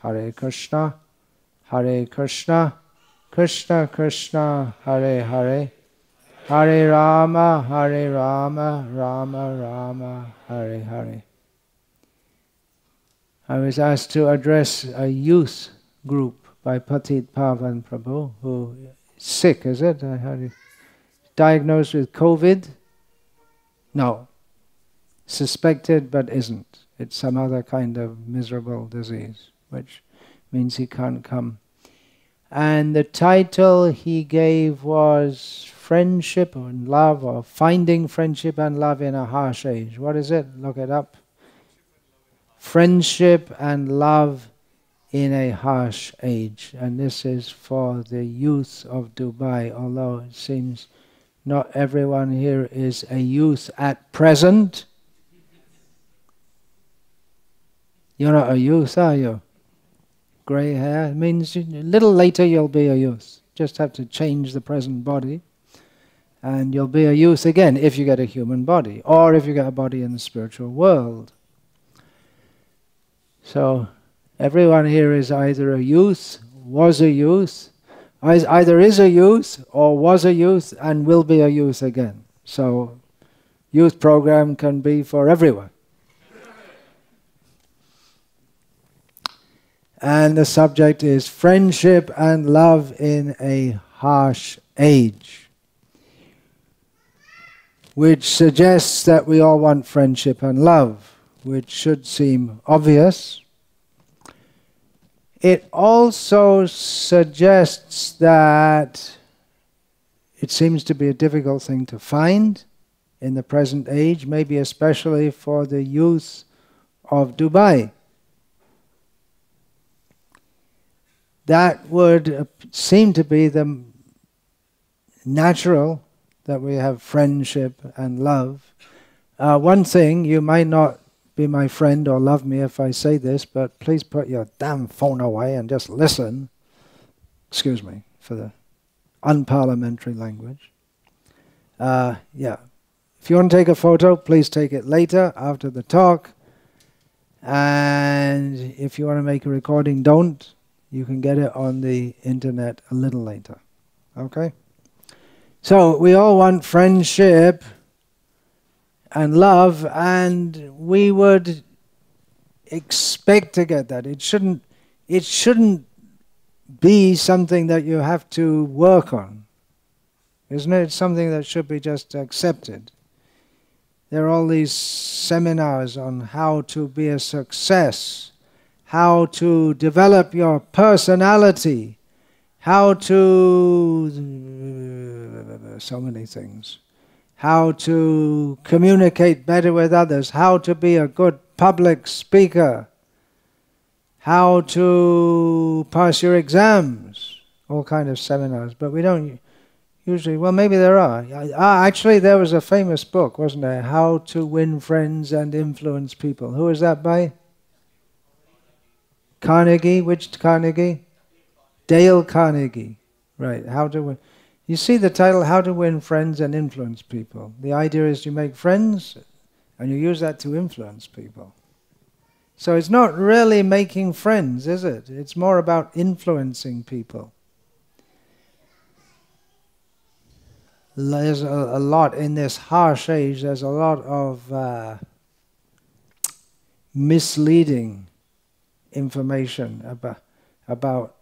Hare Krishna, Hare Krishna, Krishna Krishna, Hare Hare, Hare Rama, Rama Rama, Hare Hare. I was asked to address a youth group by Patit Pavan Prabhu, who is sick, is it? Diagnosed with COVID? No. Suspected but isn't. It's some other kind of miserable disease, which means he can't come. And the title he gave was Friendship and Love, or Finding Friendship and Love in a Harsh Age. What is it? Look it up. Friendship and Love in a Harsh Age. And this is for the youth of Dubai, although it seems not everyone here is a youth at present. You're not a youth, are you? Grey hair. It means a little later you'll be a youth. Just have to change the present body and you'll be a youth again if you get a human body, or if you get a body in the spiritual world. So everyone here is either a youth, was a youth, either is a youth or was a youth and will be a youth again. So youth program can be for everyone. And the subject is friendship and love in a harsh age, which suggests that we all want friendship and love, which should seem obvious. It also suggests that it seems to be a difficult thing to find in the present age, maybe especially for the youth of Dubai. That would seem to be the natural, that we have friendship and love. One thing, you might not be my friend or love me if I say this, but please put your damn phone away and just listen. Excuse me for the unparliamentary language. Yeah. If you want to take a photo, please take it later, after the talk. And if you want to make a recording, don't. You can get it on the internet a little later. Okay? So we all want friendship and love, and we would expect to get that. It shouldn't be something that you have to work on. Isn't it? It's something that should be just accepted. There are all these seminars on how to be a success, how to develop your personality, how to so many things, how to communicate better with others, how to be a good public speaker, how to pass your exams, all kind of seminars. But we don't usually, well, maybe there are. Actually, there was a famous book, wasn't there? How to Win Friends and Influence People. Who is that by? Carnegie. Which Carnegie? Dale Carnegie. Right. How to win. You see the title, How to Win Friends and Influence People. The idea is you make friends and you use that to influence people. So it's not really making friends, is it? It's more about influencing people. There's a lot in this harsh age, there's a lot of misleading information about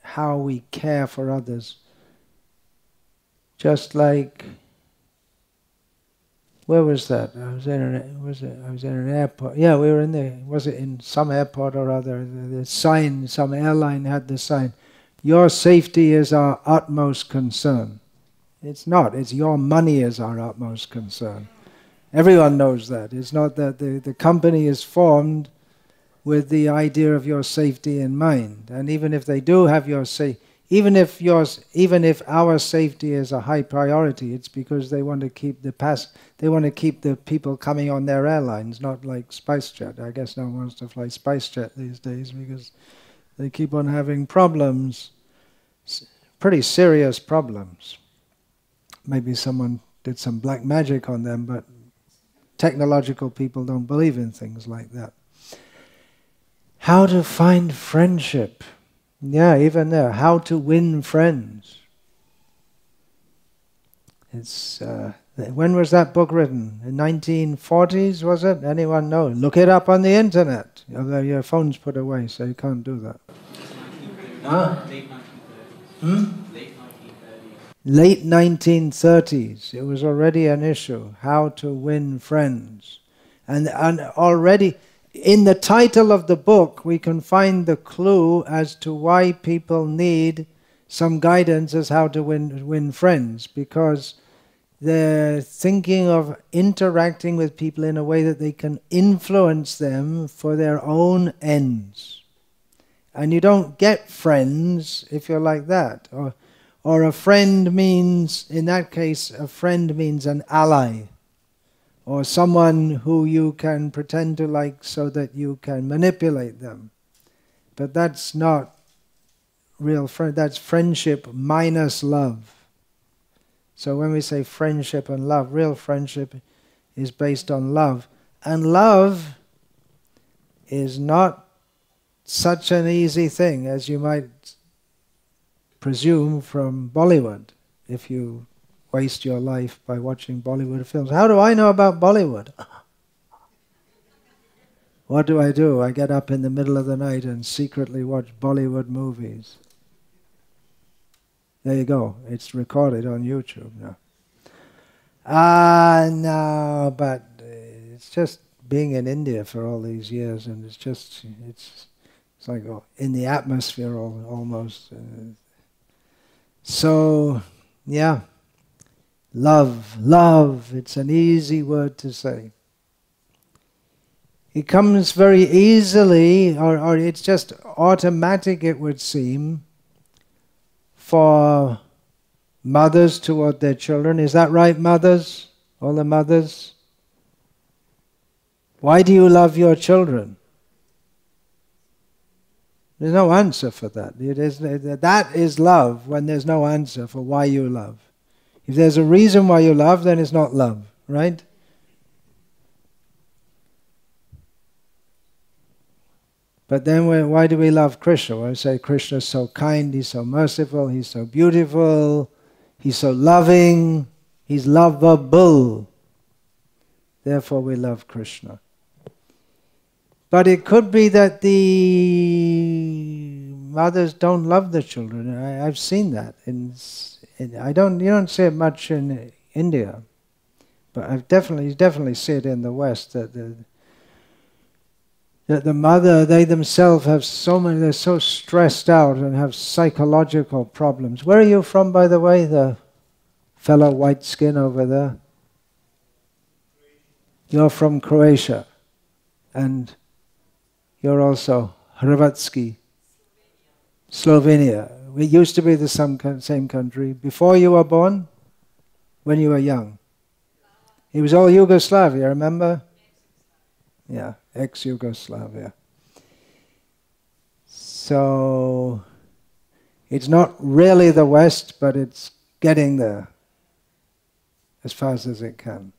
how we care for others. Just like, where was that? I was in an airport. Yeah, we were in there. Was it in some airport or other? The sign, some airline had the sign, "Your safety is our utmost concern." It's not. It's your money is our utmost concern. Everyone knows that. It's not that the company is formed with the idea of your safety in mind. And even if they do have your safety, even if our safety is a high priority, it's because they want to keep the people coming on their airlines, not like SpiceJet. I guess no one wants to fly SpiceJet these days because they keep on having problems, pretty serious problems. Maybe someone did some black magic on them, but technological people don't believe in things like that. How to find friendship. Yeah, even there. How to win friends. It's when was that book written? In 1940s, was it? Anyone know? Look it up on the internet. Your phone's put away, so you can't do that. Huh? Late 1930s. It was already an issue. How to win friends. And already in the title of the book, we can find the clue as to why people need some guidance as how to win friends, because they're thinking of interacting with people in a way that they can influence them for their own ends. And you don't get friends if you're like that. Or a friend means, in that case, a friend means an ally. Or someone who you can pretend to like so that you can manipulate them. But that's not real friend. That's friendship minus love. So when we say friendship and love, real friendship is based on love. And love is not such an easy thing as you might presume from Bollywood, if you waste your life by watching Bollywood films. How do I know about Bollywood? What do? I get up in the middle of the night and secretly watch Bollywood movies. There you go. It's recorded on YouTube now. No, but it's just being in India for all these years, and it's like in the atmosphere almost. So, yeah, love. It's an easy word to say. It comes very easily, or it's just automatic, it would seem, for mothers toward their children. Is that right, mothers? All the mothers? Why do you love your children? There's no answer for that. That is love when there's no answer for why you love. If there's a reason why you love, then it's not love, right? But then why do we love Krishna? Well, we say Krishna is so kind, he's so merciful, he's so beautiful, he's so loving, he's lovable. Therefore we love Krishna. But it could be that the mothers don't love the children. I've seen that. You don't see it much in India, but you definitely see it in the West, that the mother, they themselves have they're so stressed out and have psychological problems. Where are you from, by the way, the fellow white skin over there? You're from Croatia, and you're also Hrvatski, Slovenia. We used to be the same country. Before you were born? When you were young? It was all Yugoslavia, remember? Yeah, ex-Yugoslavia. So, it's not really the West, but it's getting there as fast as it can.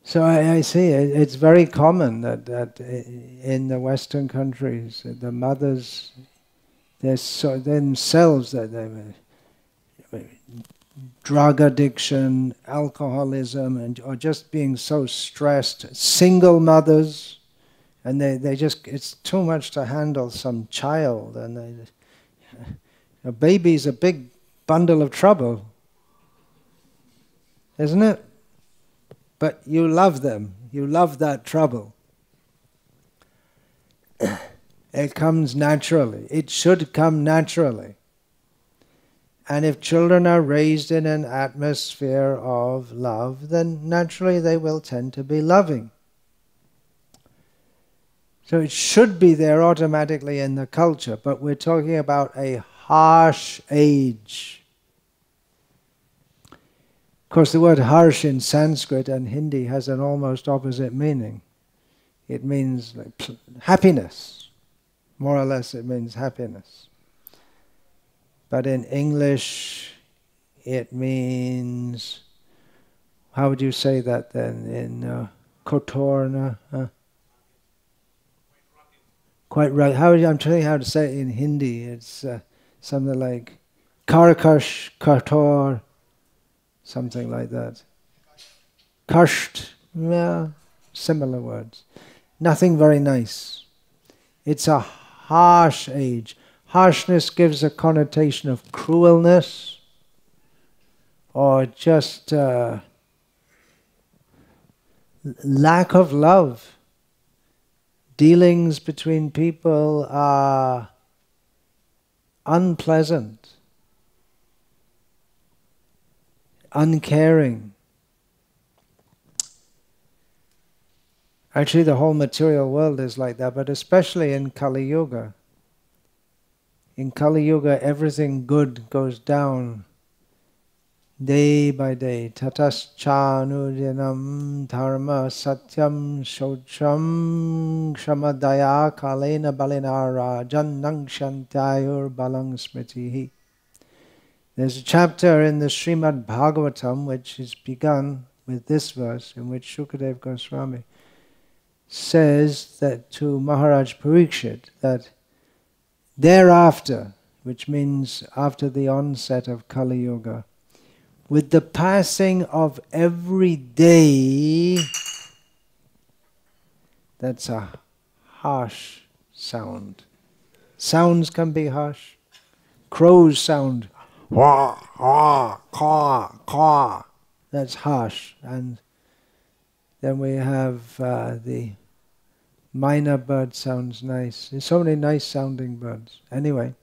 So I see it's very common that in the Western countries, the mothers, themselves, drug addiction, alcoholism, or just being so stressed, single mothers, and they just, it's too much to handle some child, and a baby's a big bundle of trouble, isn't it? But you love them. You love that trouble. It comes naturally. It should come naturally. And if children are raised in an atmosphere of love, then naturally they will tend to be loving. So it should be there automatically in the culture, but we're talking about a harsh age. Of course, the word harsh in Sanskrit and Hindi has an almost opposite meaning. It means like happiness. More or less it means happiness. But in English it means How would you say that then in Kotorna? Quite right. I'm trying how to say it in Hindi. It's something like Karkash, Kator, something like that. Kasht, yeah, similar words. Nothing very nice. It's a harsh age. Harshness gives a connotation of cruelness or just lack of love. Dealings between people are unpleasant, uncaring. Actually, the whole material world is like that, but especially in Kali Yuga. In Kali Yuga, everything good goes down day by day. Tataschanujanam dharma satyam shocham kshamadaya kalena balinara jannang shantayur balang smritihi. There's a chapter in the Srimad Bhagavatam which is begun with this verse, in which Shukadev Goswami says that to Maharaj Parikshit that thereafter, which means after the onset of Kali Yuga, with the passing of every day, that's a harsh sound. Sounds can be harsh. Crows sound, wah, wah, caw, caw. That's harsh. And then we have the minor bird sounds nice. There's so many nice sounding birds. Anyway,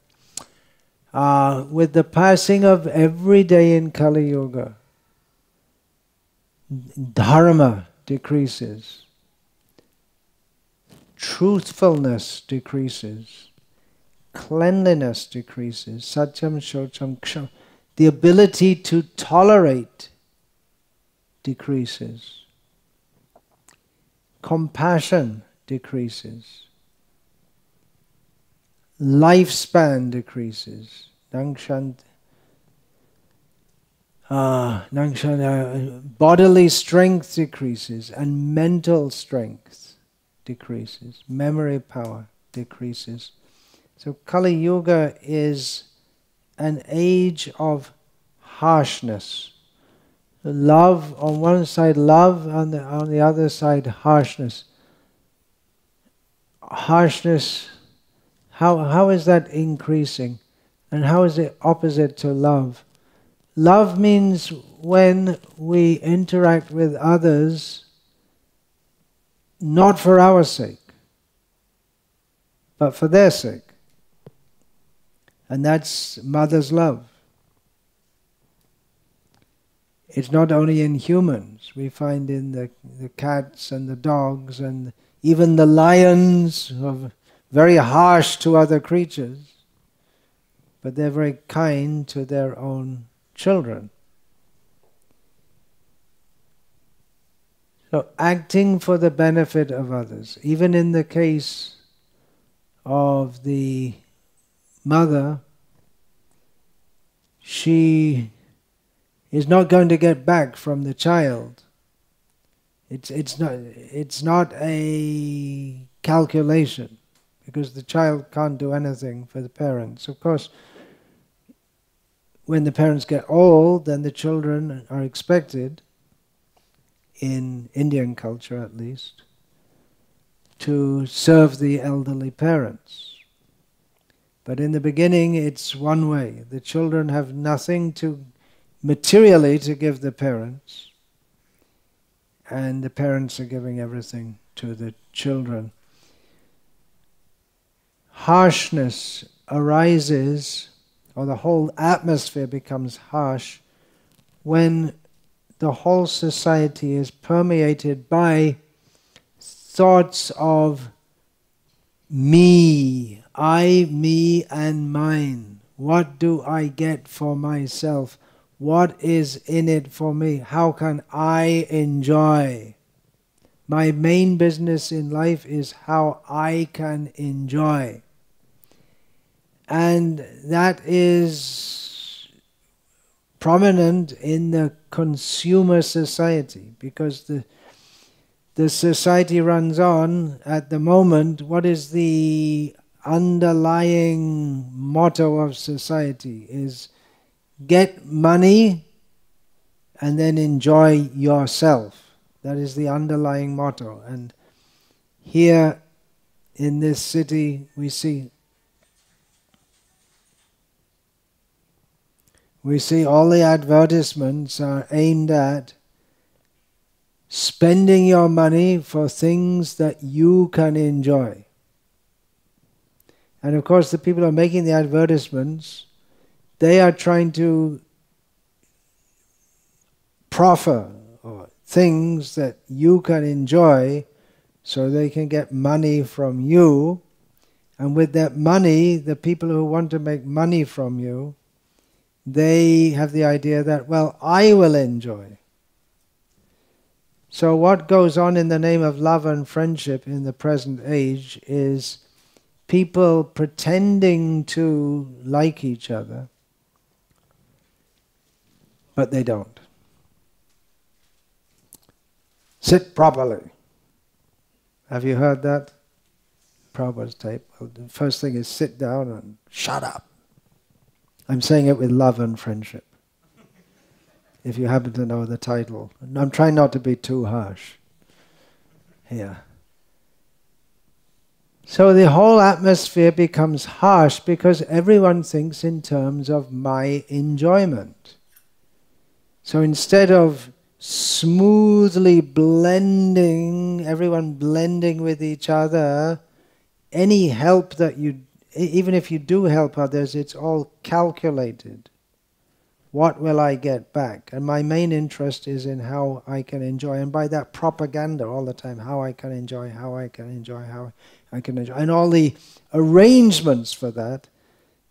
with the passing of every day in Kali Yuga, dharma decreases, truthfulness decreases, cleanliness decreases, satyam shocham ksham. The ability to tolerate decreases. Compassion decreases. Lifespan decreases. Bodily strength decreases and mental strength decreases. Memory power decreases. So Kali Yuga is an age of harshness. Love on one side, love on the other side, harshness. Harshness, how is that increasing? And how is it opposite to love? Love means when we interact with others not for our sake, but for their sake. And that's mother's love. It's not only in humans. We find in the cats and the dogs and even the lions who are very harsh to other creatures, but they're very kind to their own children. So acting for the benefit of others, even in the case of the mother, she is not going to get back from the child. It's not a calculation, because the child can't do anything for the parents. Of course, when the parents get old, then the children are expected, in Indian culture at least, to serve the elderly parents. But in the beginning, it's one way. The children have nothing materially to give the parents, and the parents are giving everything to the children. Harshness arises, or the whole atmosphere becomes harsh, when the whole society is permeated by thoughts of me, I, me, and mine. What do I get for myself? What is in it for me? How can I enjoy? My main business in life is how I can enjoy. And that is prominent in the consumer society, because the society runs on at the moment. What is the underlying motto of society? Is get money and then enjoy yourself. That is the underlying motto. And here in this city we see all the advertisements are aimed at spending your money for things that you can enjoy. And of course the people who are making the advertisements, they are trying to proffer or things that you can enjoy so they can get money from you. And with that money, the people who want to make money from you, they have the idea that, well, I will enjoy. So what goes on in the name of love and friendship in the present age is people pretending to like each other, but they don't. Sit properly. Have you heard that? Prabhupada's tape. Well, the first thing is sit down and shut up. I'm saying it with love and friendship, if you happen to know the title. I'm trying not to be too harsh here. So the whole atmosphere becomes harsh because everyone thinks in terms of my enjoyment. So instead of smoothly blending, everyone blending with each other, any help that you, even if you do help others, it's all calculated. What will I get back? And my main interest is in how I can enjoy. And by that propaganda all the time, how I can enjoy, how I can enjoy, how I can enjoy. And all the arrangements for that,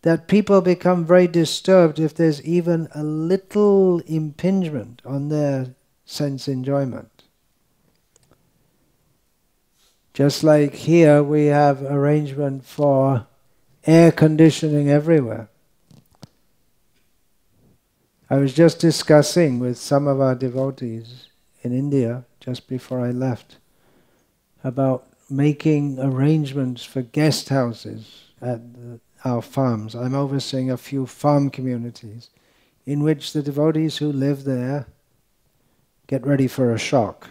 that people become very disturbed if there's even a little impingement on their sense enjoyment. Just like here we have arrangement for air conditioning everywhere. I was just discussing with some of our devotees in India, just before I left, about making arrangements for guest houses at our farms. I'm overseeing a few farm communities in which the devotees who live there get ready for a shock.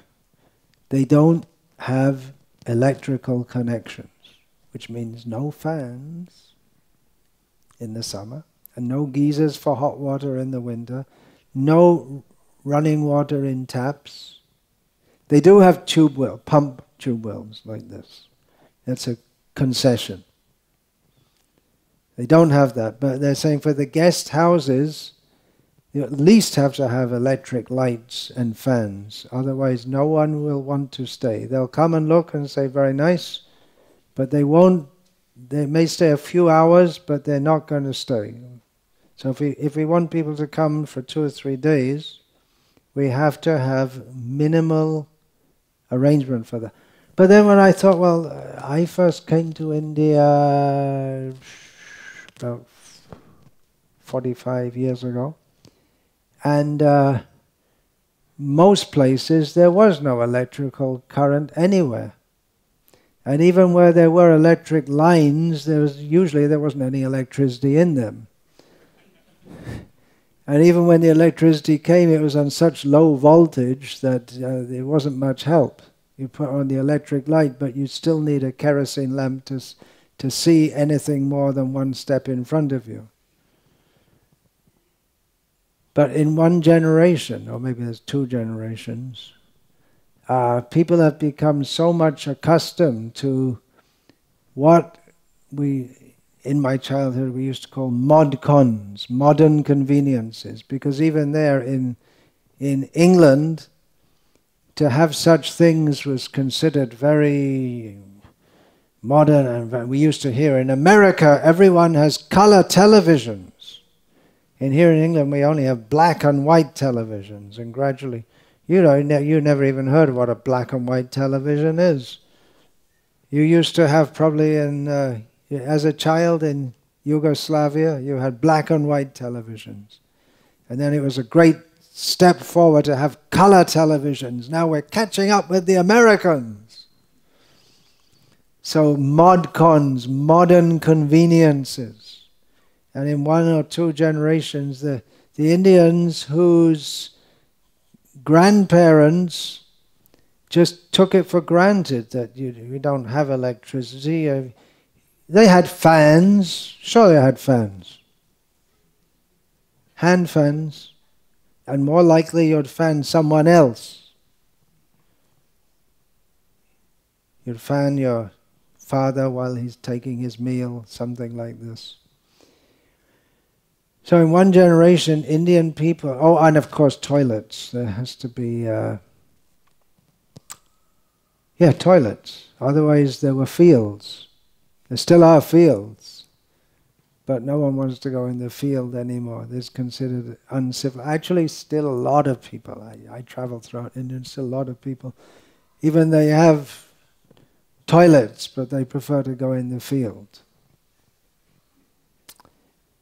They don't have electrical connections, which means no fans in the summer, and no geysers for hot water in the winter, no running water in taps. They do have pump tube wells like this. That's a concession. They don't have that, but they're saying for the guest houses, you at least have to have electric lights and fans, otherwise no one will want to stay. They'll come and look and say, very nice, but they won't. They may stay a few hours, but they're not going to stay. So if we want people to come for 2 or 3 days, we have to have minimal arrangement for that. But then when I thought, well, I first came to India about 45 years ago, and most places there was no electrical current anywhere. And even where there were electric lines, there wasn't any electricity in them. And even when the electricity came, it was on such low voltage that there wasn't much help. You put on the electric light, but you still need a kerosene lamp to see anything more than one step in front of you. But in one generation, or maybe there's 2 generations, people have become so much accustomed to what in my childhood we used to call mod-cons, modern conveniences, because even there in England, to have such things was considered very modern. And we used to hear in America everyone has color televisions, and here in England we only have black and white televisions. And gradually, you never even heard of what a black and white television is. You used to have probably as a child in Yugoslavia, you had black and white televisions. And then it was a great step forward to have color televisions. Now we're catching up with the Americans. So modcons, modern conveniences. And in 1 or 2 generations, the Indians whose grandparents just took it for granted that you don't have electricity. They had fans. Sure, they had fans. Hand fans. And more likely you'd fan someone else. You'd fan your father while he's taking his meal, something like this. So in 1 generation, Indian people, oh, and of course toilets. There has to be, toilets. Otherwise there were fields. There still are fields. But no one wants to go in the field anymore. It's considered uncivil. Actually, still a lot of people. I travel throughout India, and still a lot of people. Even they have toilets, but they prefer to go in the field.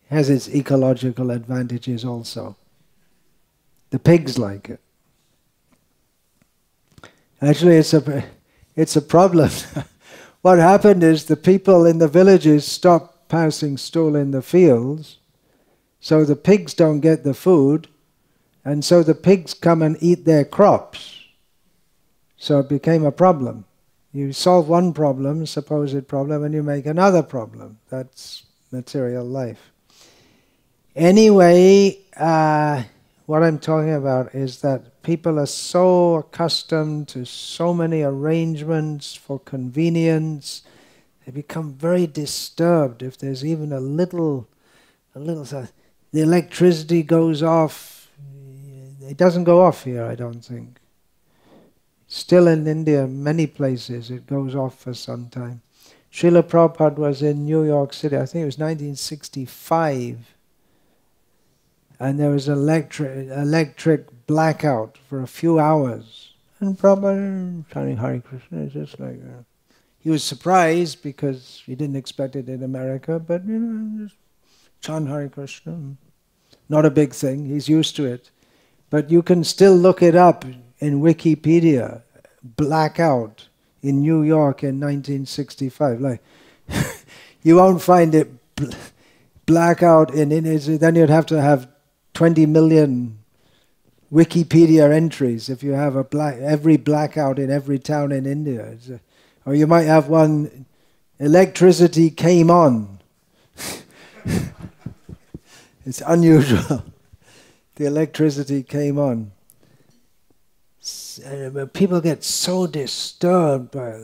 It has its ecological advantages also. The pigs like it. Actually, it's a problem. What happened is the people in the villages stopped passing stool in the fields, so the pigs don't get the food, and so the pigs come and eat their crops. So it became a problem. You solve one problem, supposed problem, and you make another problem. That's material life. Anyway, what I'm talking about is that people are so accustomed to so many arrangements for convenience. They become very disturbed if there's even a little, the electricity goes off. It doesn't go off here, I don't think. Still in India, many places, it goes off for some time. Srila Prabhupada was in New York City, I think it was 1965, and there was electric blackout for a few hours. And Prabhupada, chanting Hare Krishna, is just like... he was surprised because he didn't expect it in America, but just chant Hare Krishna. Not a big thing, he's used to it. But you can still look it up in Wikipedia, blackout in New York in 1965. Like, you won't find it blackout in India, then you'd have to have 20 million Wikipedia entries if you have every blackout in every town in India. Or you might have one, electricity came on. It's unusual. The electricity came on. People get so disturbed by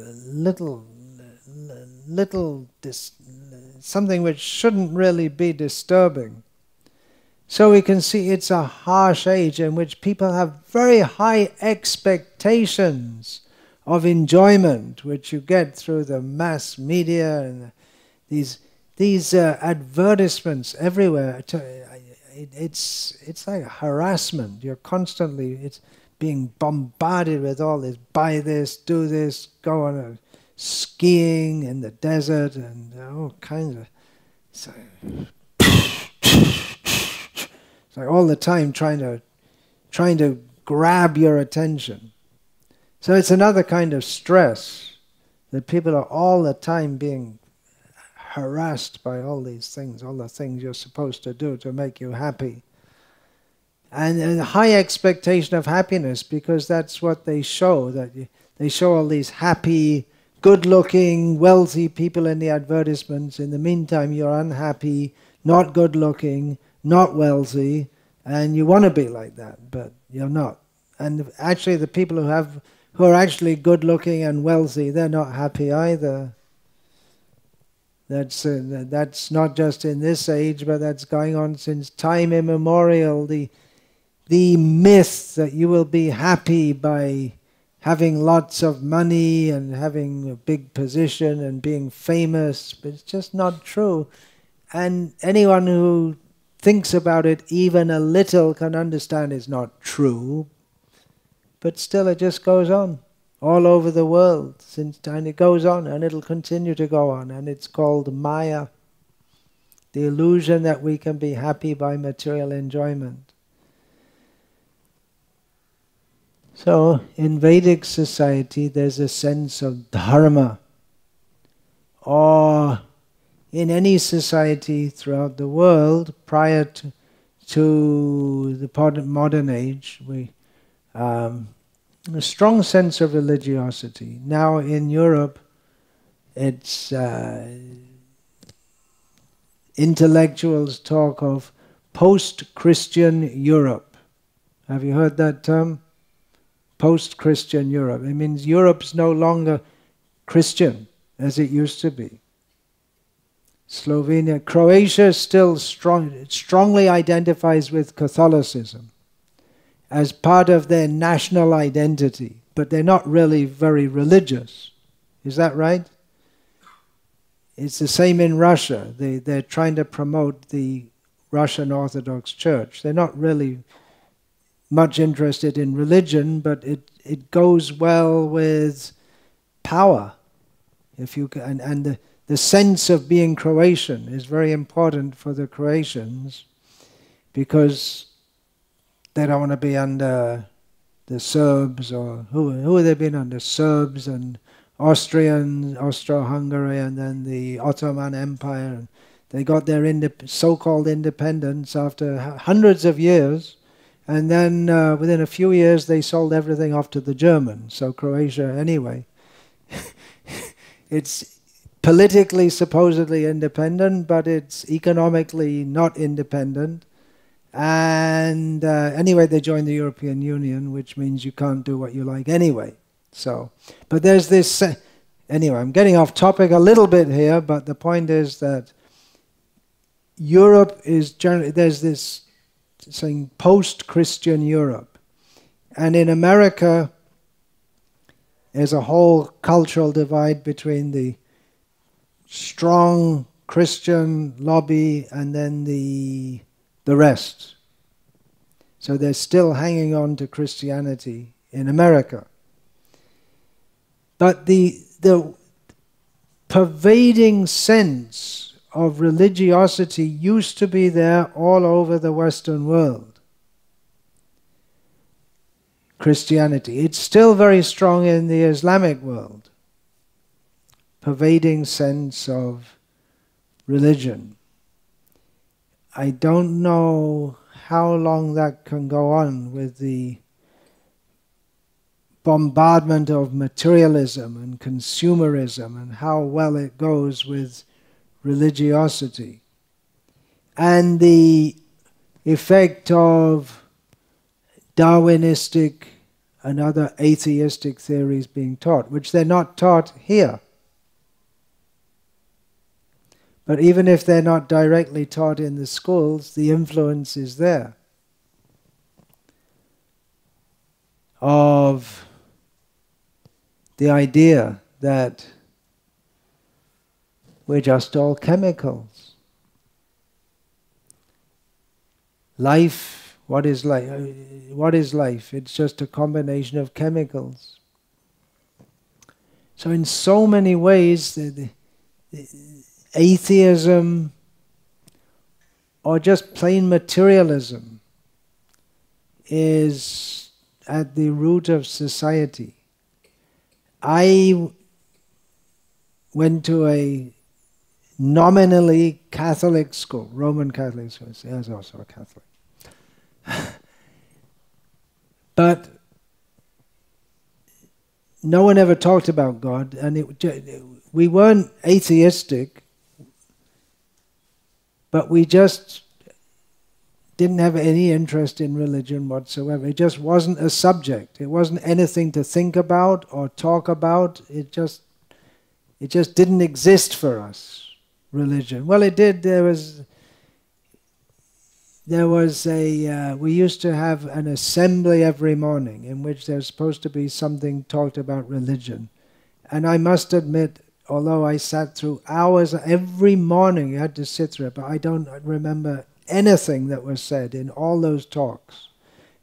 something which shouldn't really be disturbing. So we can see it's a harsh age in which people have very high expectations of enjoyment, which you get through the mass media and these advertisements everywhere. It's like harassment. You're constantly being bombarded with all this. Buy this, do this, go on a skiing in the desert, and all kinds of. It's like all the time trying to grab your attention. So it's another kind of stress, that people are all the time being harassed by all these things, all the things you're supposed to do to make you happy. And a high expectation of happiness, because that's what they show, they show all these happy, good-looking, wealthy people in the advertisements. In the meantime, you're unhappy, not good-looking, not wealthy, and you want to be like that, but you're not. And actually the people who are actually good-looking and wealthy, they're not happy either. That's not just in this age, but that's going on since time immemorial. The myth that you will be happy by having lots of money and having a big position and being famous, but it's just not true. And anyone who thinks about it even a little can understand it's not true. But still it just goes on all over the world since time. It goes on and it'll continue to go on, and it's called Maya, the illusion that we can be happy by material enjoyment. So, in Vedic society, there's a sense of dharma, or in any society throughout the world prior to the modern age, a strong sense of religiosity. Now in Europe, it's intellectuals talk of post-Christian Europe. Have you heard that term? Post-Christian Europe. It means Europe's no longer Christian as it used to be. Slovenia, Croatia still strongly identifies with Catholicism as part of their national identity, but they're not really very religious. Is that right? It's the same in Russia. They're trying to promote the Russian Orthodox Church. They're not really much interested in religion, but it goes well with power. If you can, and the sense of being Croatian is very important for the Croatians, because they don't want to be under the Serbs, or who have they been under? Serbs and Austrians, Austro-Hungary, and then the Ottoman Empire. And they got their so-called independence after hundreds of years, and then within a few years they sold everything off to the Germans. So Croatia, anyway, it's politically supposedly independent, but it's economically not independent. And anyway, they joined the European Union, which means you can't do what you like anyway. So, but there's this, anyway, I'm getting off topic a little bit here, but the point is that Europe is generally, there's this saying post-Christian Europe. And in America, there's a whole cultural divide between the strong Christian lobby and then the rest. So they're still hanging on to Christianity in America. But the pervading sense of religiosity used to be there all over the Western world. Christianity. It's still very strong in the Islamic world. Pervading sense of religion. I don't know how long that can go on with the bombardment of materialism and consumerism, and how well it goes with religiosity. And the effect of Darwinistic and other atheistic theories being taught, which they're not taught here. But even if they're not directly taught in the schools, the influence is there of the idea that we're just all chemicals. Life, what is life? What is life? It's just a combination of chemicals. So in so many ways, the atheism or just plain materialism is at the root of society. I went to a nominally Catholic school, Roman Catholic school. I was also a Catholic. But no one ever talked about God, and we weren't atheistic, but we just didn't have any interest in religion whatsoever. It just wasn't a subject. It wasn't anything to think about or talk about. It just didn't exist for us, religion. Well, it did. There was we used to have an assembly every morning in which there's supposed to be something talked about religion. And I must admit, although I sat through hours every morning, you had to sit through it, but I don't remember anything that was said in all those talks,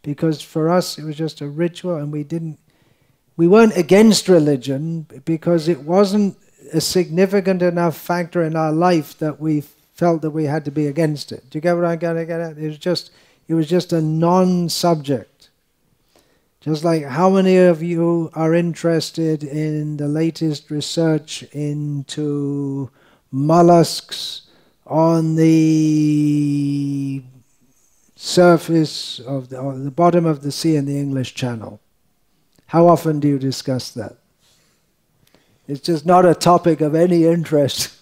because for us it was just a ritual, and we weren't against religion because it wasn't a significant enough factor in our life that we felt that we had to be against it. Do you get what I'm going to get at? It was just a non-subject, Just like how many of you are interested in the latest research into mollusks on the surface of or the bottom of the sea in the English Channel? How often do you discuss that? It's just not a topic of any interest.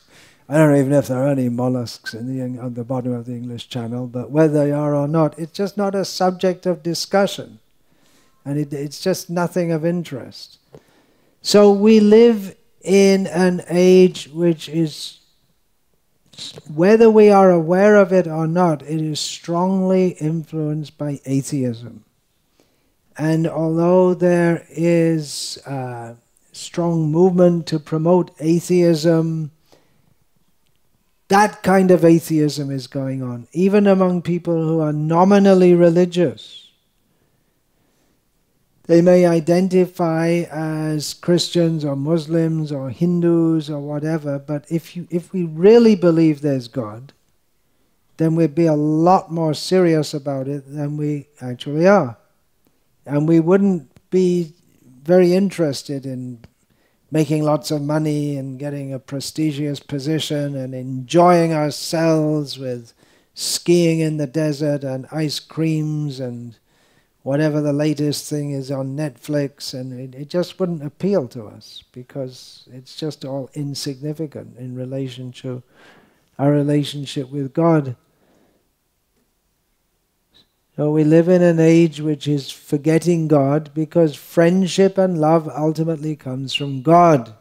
I don't even know if there are any mollusks on the bottom of the English Channel, but whether they are or not, it's just not a subject of discussion. And it's just nothing of interest. So we live in an age which is, whether we are aware of it or not, it is strongly influenced by atheism. And although there is a strong movement to promote atheism, that kind of atheism is going on, even among people who are nominally religious. They may identify as Christians or Muslims or Hindus or whatever, but if we really believe there's God, then we'd be a lot more serious about it than we actually are. And we wouldn't be very interested in making lots of money and getting a prestigious position and enjoying ourselves with skiing in the desert and ice creams and whatever the latest thing is on Netflix, and it just wouldn't appeal to us because it's just all insignificant in relation to our relationship with God. So we live in an age which is forgetting God because friendship and love ultimately comes from God,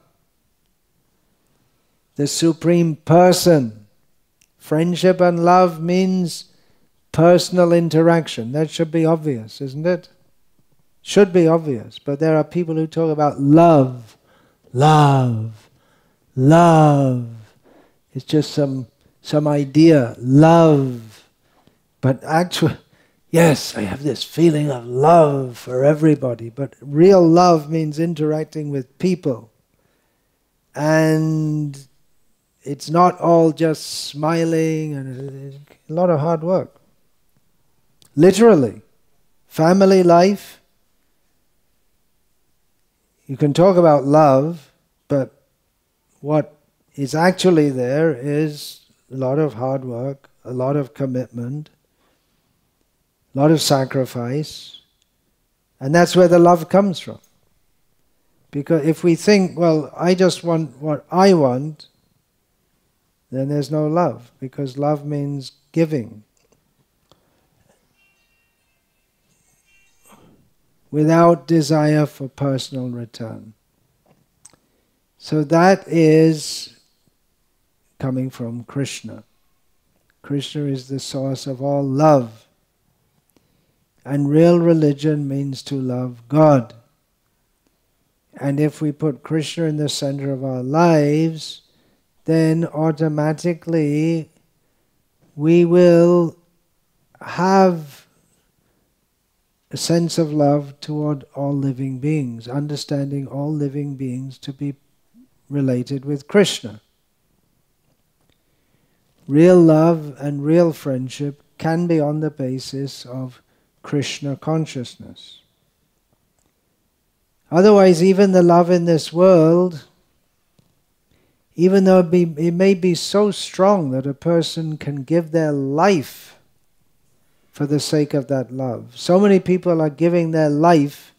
the Supreme Person. Friendship and love means personal interaction. That should be obvious, isn't it? Should be obvious. But there are people who talk about love, love, love. It's just some idea, love. But actually, yes, I have this feeling of love for everybody. But real love means interacting with people. And it's not all just smiling, and it's a lot of hard work. Literally, family life, you can talk about love, but what is actually there is a lot of hard work, a lot of commitment, a lot of sacrifice, and that's where the love comes from. Because if we think, well, I just want what I want, then there's no love, because love means giving. Without desire for personal return. So that is coming from Krishna. Krishna is the source of all love. And real religion means to love God. And if we put Krishna in the center of our lives, then automatically we will have a sense of love toward all living beings, understanding all living beings to be related with Krishna. Real love and real friendship can be on the basis of Krishna consciousness. Otherwise, even the love in this world, even though it may be so strong that a person can give their life for the sake of that love. So many people are giving their life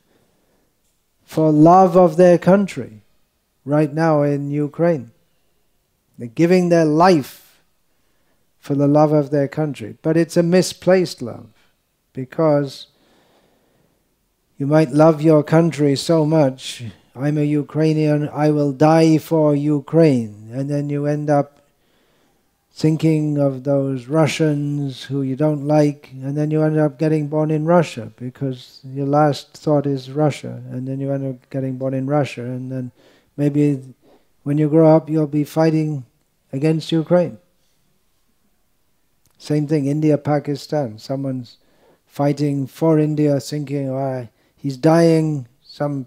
for love of their country right now in Ukraine. They're giving their life for the love of their country. But it's a misplaced love, because you might love your country so much. I'm a Ukrainian, I will die for Ukraine. And then you end up thinking of those Russians who you don't like, and then you end up getting born in Russia because your last thought is Russia, and then you end up getting born in Russia, and then maybe when you grow up you'll be fighting against Ukraine. Same thing, India, Pakistan. Someone's fighting for India thinking, oh, he's dying, some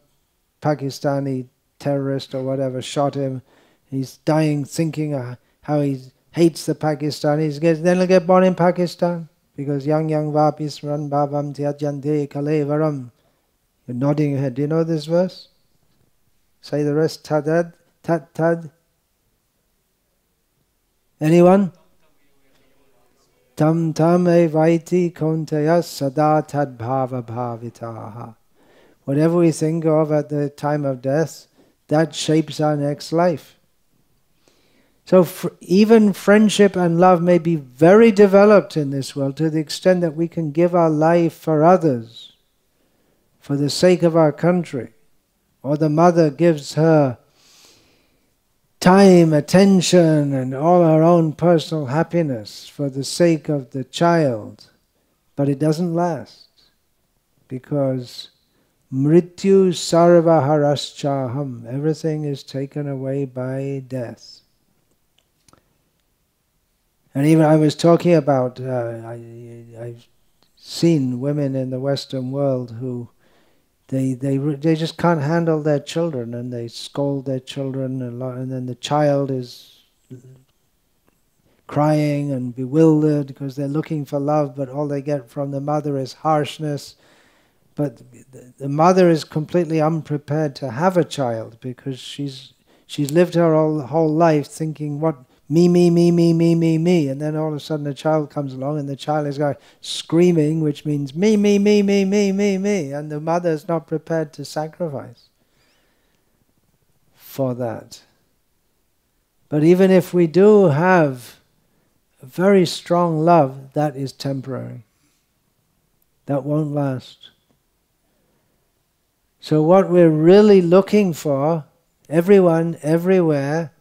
Pakistani terrorist or whatever shot him, he's dying thinking how he's hates the Pakistanis, then he'll get born in Pakistan, because yang vapis ran bhavam tyajante kalevaram. You're nodding your head. Do you know this verse? Say the rest. Tadad, tat tad. Anyone? Tam tam evaiti kontaya sada tad bhava bhavitaha. Whatever we think of at the time of death, that shapes our next life. So even friendship and love may be very developed in this world to the extent that we can give our life for others, for the sake of our country. Or the mother gives her time, attention, and all her own personal happiness for the sake of the child. But it doesn't last, because mrityu sarva haraschaham, everything is taken away by death. And even I was talking about, I've seen women in the Western world who they just can't handle their children, and they scold their children a lot, and then the child is crying and bewildered because they're looking for love, but all they get from the mother is harshness. But the mother is completely unprepared to have a child, because she's lived her whole life thinking, what, me, and then all of a sudden a child comes along and the child is going screaming, which means me, and the mother is not prepared to sacrifice for that. But even if we do have a very strong love, that is temporary. That won't last. So what we're really looking for, everyone, everywhere,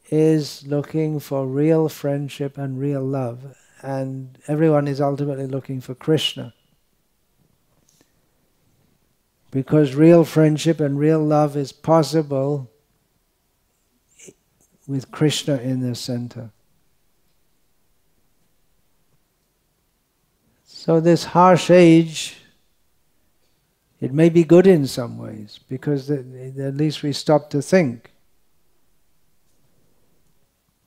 is looking for real friendship and real love. And everyone is ultimately looking for Krishna. Because real friendship and real love is possible with Krishna in the center. So this harsh age, it may be good in some ways, because at least we stop to think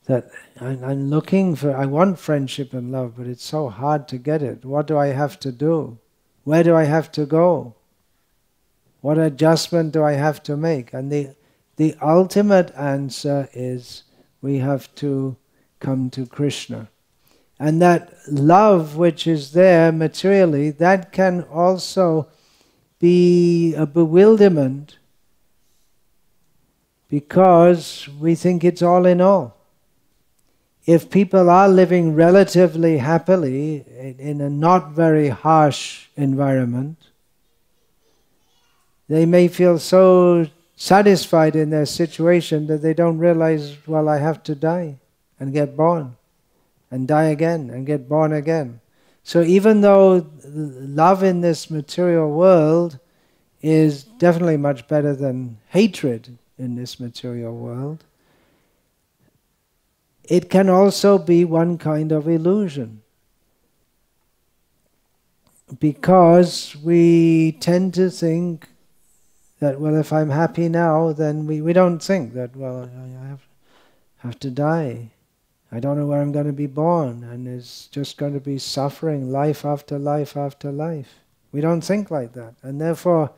that I'm looking for, I want friendship and love, but it's so hard to get it. What do I have to do? Where do I have to go? What adjustment do I have to make? And the ultimate answer is we have to come to Krishna. And that love which is there materially, that can also be a bewilderment, because we think it's all in all. If people are living relatively happily in a not very harsh environment, they may feel so satisfied in their situation that they don't realize, well, I have to die and get born, and die again and get born again. So even though love in this material world is definitely much better than hatred in this material world, it can also be one kind of illusion. Because we tend to think that, well, if I'm happy now, then we don't think that, well, I have to die. I don't know where I'm going to be born, and it's just going to be suffering, life after life after life. We don't think like that. And therefore,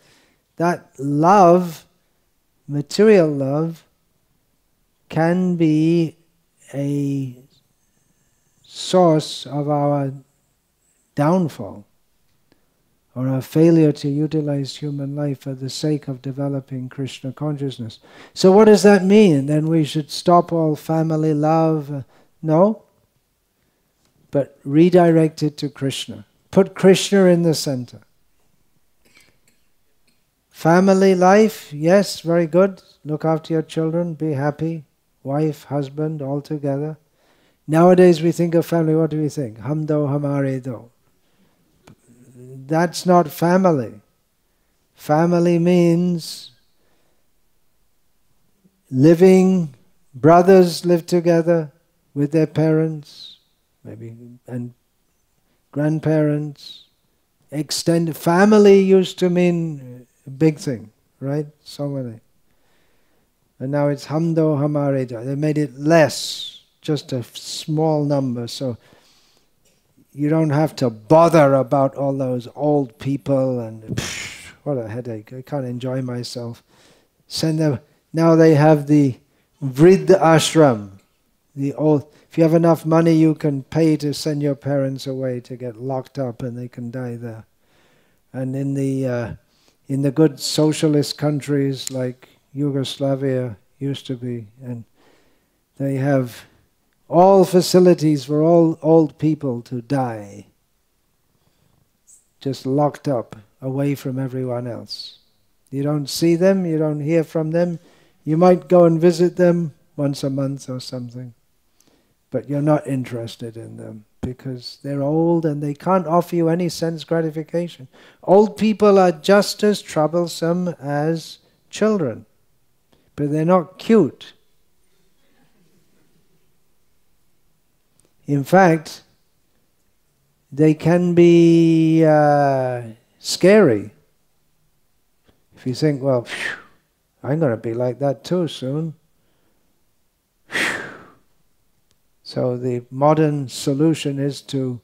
that love, material love, can be a source of our downfall, or our failure to utilize human life for the sake of developing Krishna consciousness. So what does that mean? Then we should stop all family love? No. But redirect it to Krishna. Put Krishna in the center. Family life, yes, very good. Look after your children, be happy. Wife, husband, all together. Nowadays we think of family, what do we think? Hum do, hamare do. That's not family. Family means living, brothers live together with their parents, maybe, and grandparents. Extended family used to mean a big thing, right? So many. And now it's hamdo hamare do. They made it less, just a small number, so you don't have to bother about all those old people and what a headache. I can't enjoy myself. Send them. Now they have the Vridha Ashram. The old. If you have enough money, you can pay to send your parents away to get locked up, and they can die there. And in the good socialist countries like Yugoslavia used to be, and they have all facilities for all old people to die, just locked up, away from everyone else. You don't see them, you don't hear from them. You might go and visit them once a month or something, but you're not interested in them because they're old and they can't offer you any sense gratification. Old people are just as troublesome as children, but they're not cute. In fact, they can be scary. If you think, well, phew, I'm going to be like that too soon. Phew. So the modern solution is to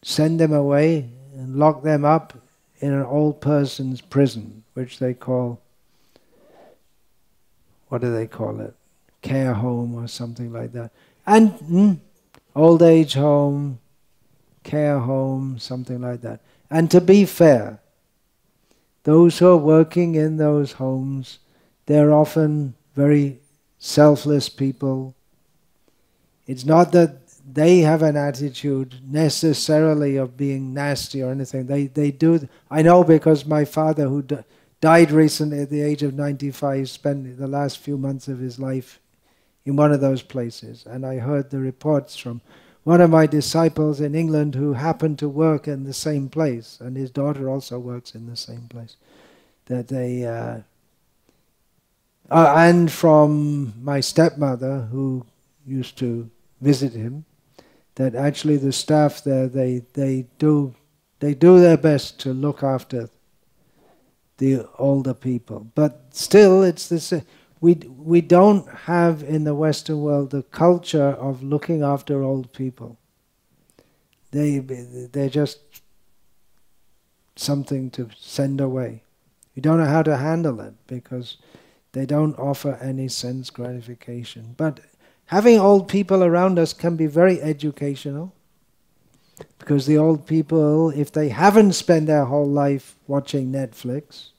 send them away and lock them up in an old person's prison, which they call, what do they call it? Care home or something like that. And old age home, care home, something like that. And to be fair, those who are working in those homes, they're often very selfless people. It's not that they have an attitude necessarily of being nasty or anything. They do. I know because my father, who died recently at the age of 95, spent the last few months of his life in one of those places. And I heard the reports from one of my disciples in England who happened to work in the same place, and his daughter also works in the same place, that they... and from my stepmother, who used to visit him, that actually the staff there, they do their best to look after the older people. But still, it's the same. We don't have in the Western world the culture of looking after old people. They're just something to send away. We don't know how to handle it because they don't offer any sense gratification. But having old people around us can be very educational, because the old people, if they haven't spent their whole life watching Netflix,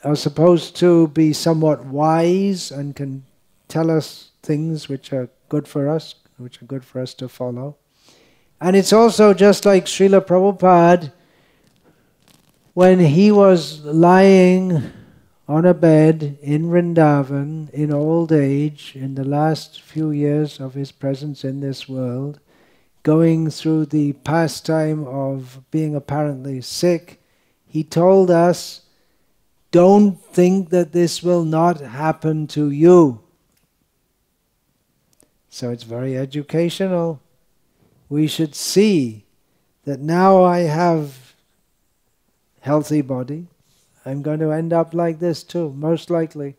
are supposed to be somewhat wise and can tell us things which are good for us, which are good for us to follow. And it's also just like Srila Prabhupada, when he was lying on a bed in Vrindavan in old age, in the last few years of his presence in this world, going through the pastime of being apparently sick, he told us, don't think that this will not happen to you. So it's very educational. We should see that now I have healthy body, I'm going to end up like this too, most likely.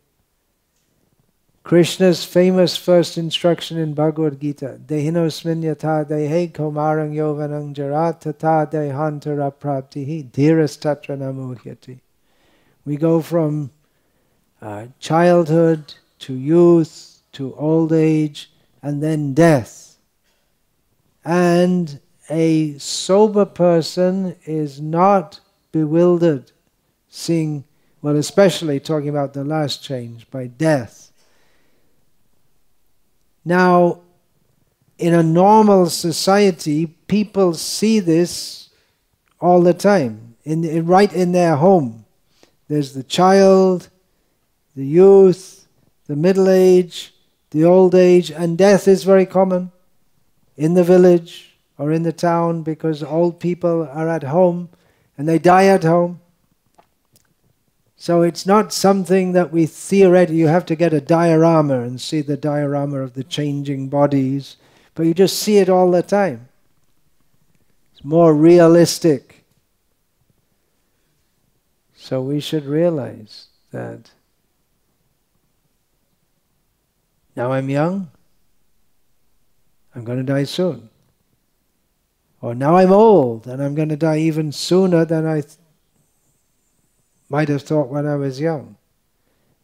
Krishna's famous first instruction in Bhagavad Gita, Dehinosmin yatha dehe kaumarang yovanang jarat tata dehantara praptihi dhiras tatra namuhyati. We go from childhood to youth to old age and then death. And a sober person is not bewildered seeing, well, especially talking about the last change, by death. Now, in a normal society, people see this all the time, right in their home. There's the child, the youth, the middle age, the old age, and death is very common in the village or in the town, because old people are at home and they die at home. So it's not something that we theoretically, you have to get a diorama and see the diorama of the changing bodies, but you just see it all the time. It's more realistic. So we should realize that now I'm young, I'm going to die soon. Or now I'm old and I'm going to die even sooner than I might have thought when I was young.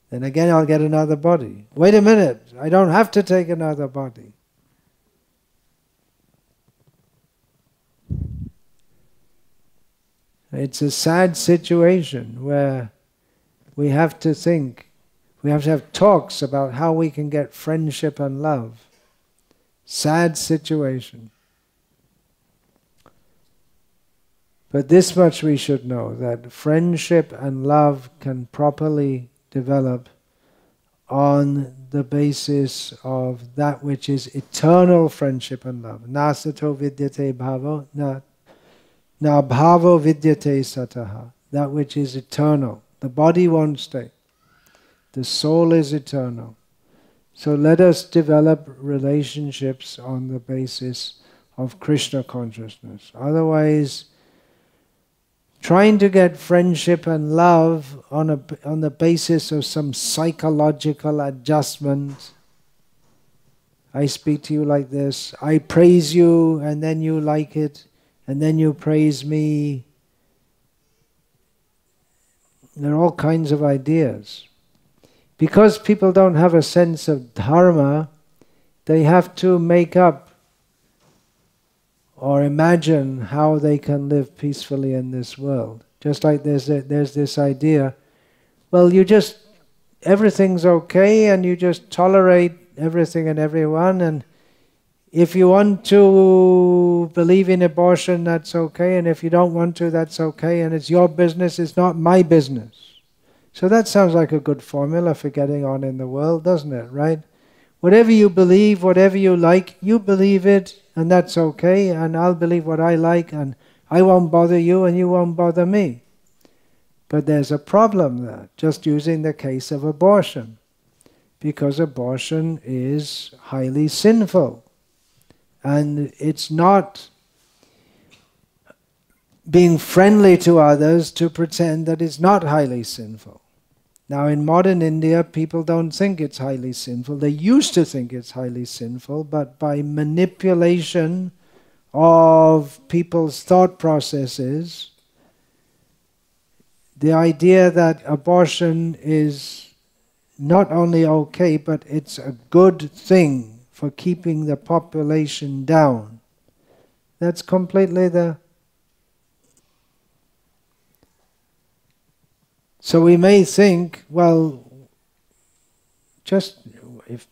Then again I'll get another body. Wait a minute, I don't have to take another body. It's a sad situation where we have to think, we have to have talks about how we can get friendship and love. Sad situation. But this much we should know, that friendship and love can properly develop on the basis of that which is eternal friendship and love. Nasato vidyate bhavo, na bhavo vidyate sataha. That which is eternal. The body won't stay. The soul is eternal. So let us develop relationships on the basis of Krishna consciousness. Otherwise, trying to get friendship and love on the basis of some psychological adjustment. I speak to you like this, I praise you, and then you like it, and then you praise me. There are all kinds of ideas. Because people don't have a sense of dharma, they have to make up or imagine how they can live peacefully in this world. Just like there's this idea, well, everything's okay and you just tolerate everything and everyone, and if you want to believe in abortion, that's okay, and if you don't want to, that's okay, and it's your business, it's not my business. So that sounds like a good formula for getting on in the world, doesn't it, right? Whatever you believe, whatever you like, you believe it, and that's okay, and I'll believe what I like, and I won't bother you, and you won't bother me. But there's a problem there, just using the case of abortion, because abortion is highly sinful, and it's not being friendly to others to pretend that it's not highly sinful. Now in modern India, people don't think it's highly sinful. They used to think it's highly sinful, but by manipulation of people's thought processes, the idea that abortion is not only okay, but it's a good thing for keeping the population down. That's completely the... So we may think, well, just if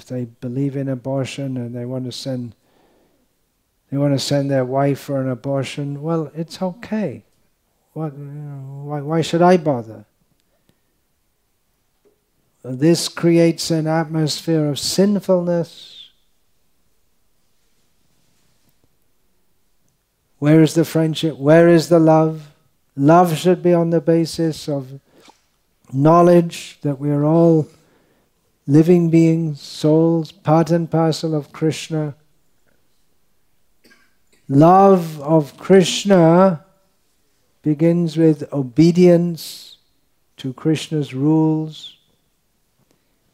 they believe in abortion and they want to send their wife for an abortion, well, it's okay. Why should I bother? This creates an atmosphere of sinfulness. Where is the friendship? Where is the love? Love should be on the basis of knowledge that we are all living beings, souls, part and parcel of Krishna. Love of Krishna begins with obedience to Krishna's rules,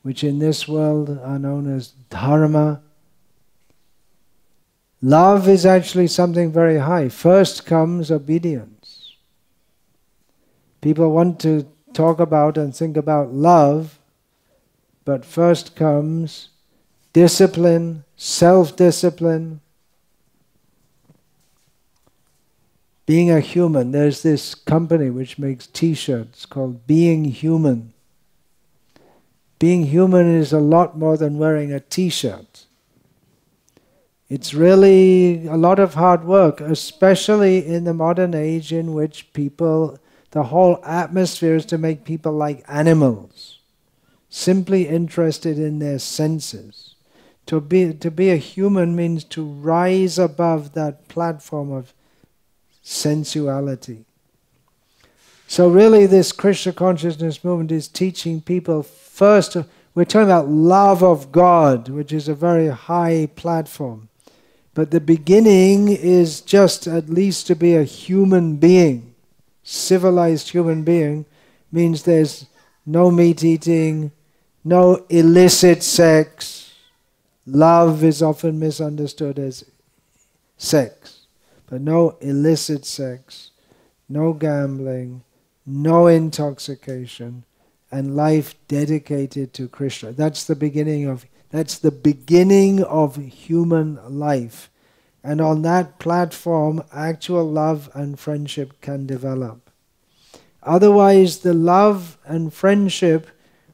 which in this world are known as dharma. Love is actually something very high. First comes obedience. People want to talk about and think about love, but first comes discipline, self-discipline. Being a human, there's this company which makes t-shirts called Being Human. Being human is a lot more than wearing a t-shirt. It's really a lot of hard work, especially in the modern age in which the whole atmosphere is to make people like animals, simply interested in their senses. To be a human means to rise above that platform of sensuality. So really this Krishna consciousness movement is teaching people first, we're talking about love of God, which is a very high platform. But the beginning is just at least to be a human being. Civilized human being means there's no meat eating, no illicit sex. Love is often misunderstood as sex, but no illicit sex, no gambling, no intoxication, and life dedicated to Krishna. That's the beginning of human life. And on that platform, actual love and friendship can develop. Otherwise, the love and friendship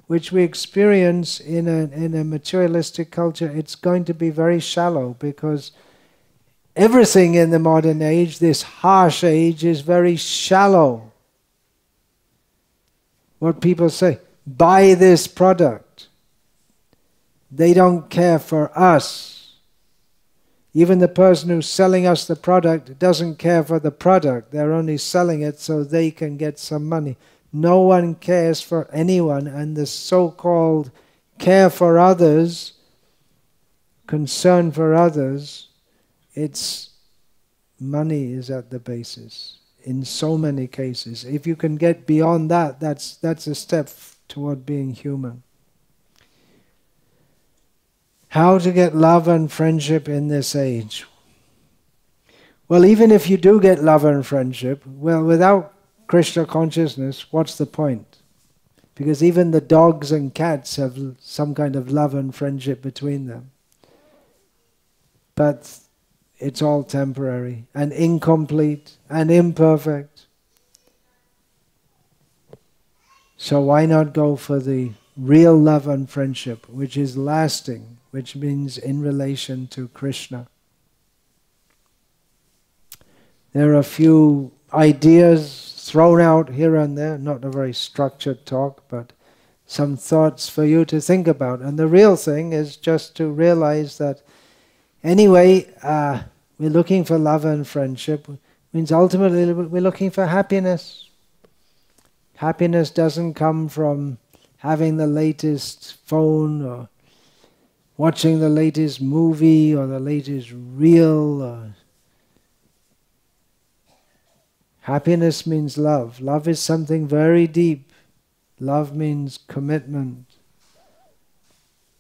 which we experience in a materialistic culture, it's going to be very shallow, because everything in the modern age, this harsh age, is very shallow. What people say, buy this product. They don't care for us. Even the person who's selling us the product doesn't care for the product. They're only selling it so they can get some money. No one cares for anyone, and the so-called care for others, concern for others, it's money is at the basis in so many cases. If you can get beyond that, that's a step toward being human. How to get love and friendship in this age? Well, even if you do get love and friendship, well, without Krishna consciousness, what's the point? Because even the dogs and cats have some kind of love and friendship between them. But it's all temporary and incomplete and imperfect. So why not go for the real love and friendship, which is lasting, which means in relation to Krishna? There are a few ideas thrown out here and there, not a very structured talk, but some thoughts for you to think about. And the real thing is just to realize that anyway, we're looking for love and friendship. Means ultimately we're looking for happiness. Happiness doesn't come from having the latest phone or watching the latest movie or the latest reel. Happiness means love. Love is something very deep. Love means commitment,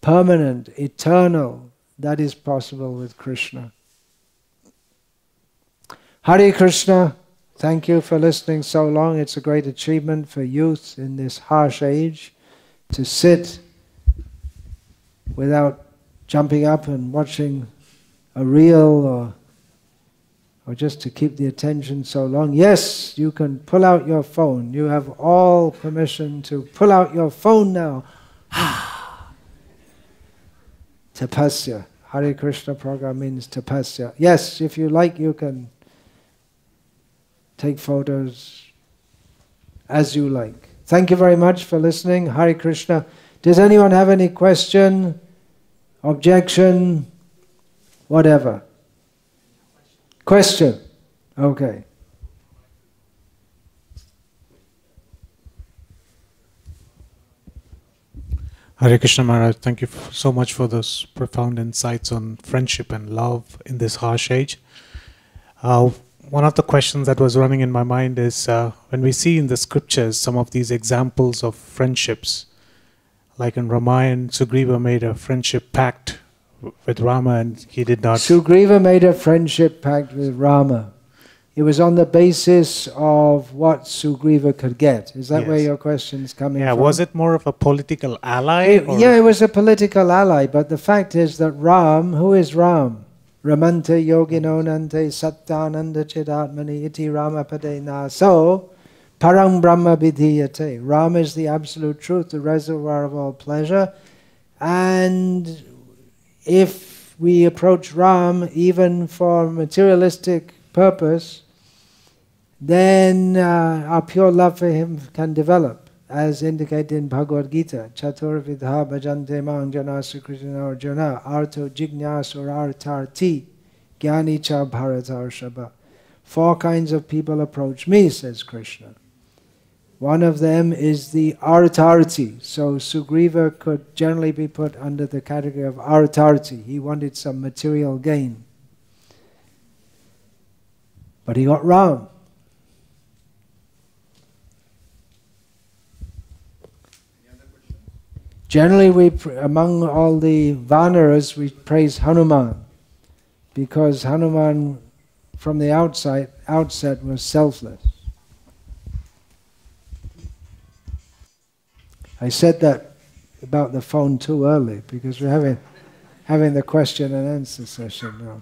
permanent, eternal. That is possible with Krishna. Hare Krishna. Thank you for listening so long. It's a great achievement for youth in this harsh age to sit without jumping up and watching a reel or just to keep the attention so long. Yes, you can pull out your phone. You have all permission to pull out your phone now. Tapasya. Hare Krishna program means tapasya. Yes, if you like, you can take photos as you like. Thank you very much for listening. Hare Krishna. Does anyone have any question, objection, whatever? Question? Okay. Hare Krishna Maharaj, thank you so much for those profound insights on friendship and love in this harsh age. One of the questions that was running in my mind is when we see in the scriptures some of these examples of friendships, like in Ramayana, Sugriva made a friendship pact with Rama and he did not... Sugriva made a friendship pact with Rama. It was on the basis of what Sugriva could get. Is that where your question is coming from? Yeah, was it more of a political ally? Yeah, it was a political ally, but the fact is that Ram, who is Ram? Ramante yogino nante sattananda chidatmani iti ramapade naso parang brahma vidhiyate. Ram is the absolute truth, the reservoir of all pleasure. And if we approach Ram even for materialistic purpose, then our pure love for him can develop, as indicated in Bhagavad Gita. Chatur vidha bhajante mang jana sukrishna arjuna artho jignasur artarti gyani cha bharatarshaba. 4 kinds of people approach me, says Krishna. One of them is the artarti. So Sugriva could generally be put under the category of artarti. He wanted some material gain. But he got Ram. Generally, among all the Vanaras, we praise Hanuman, because Hanuman, from the outset, was selfless. I said that about the phone too early because we're having the question and answer session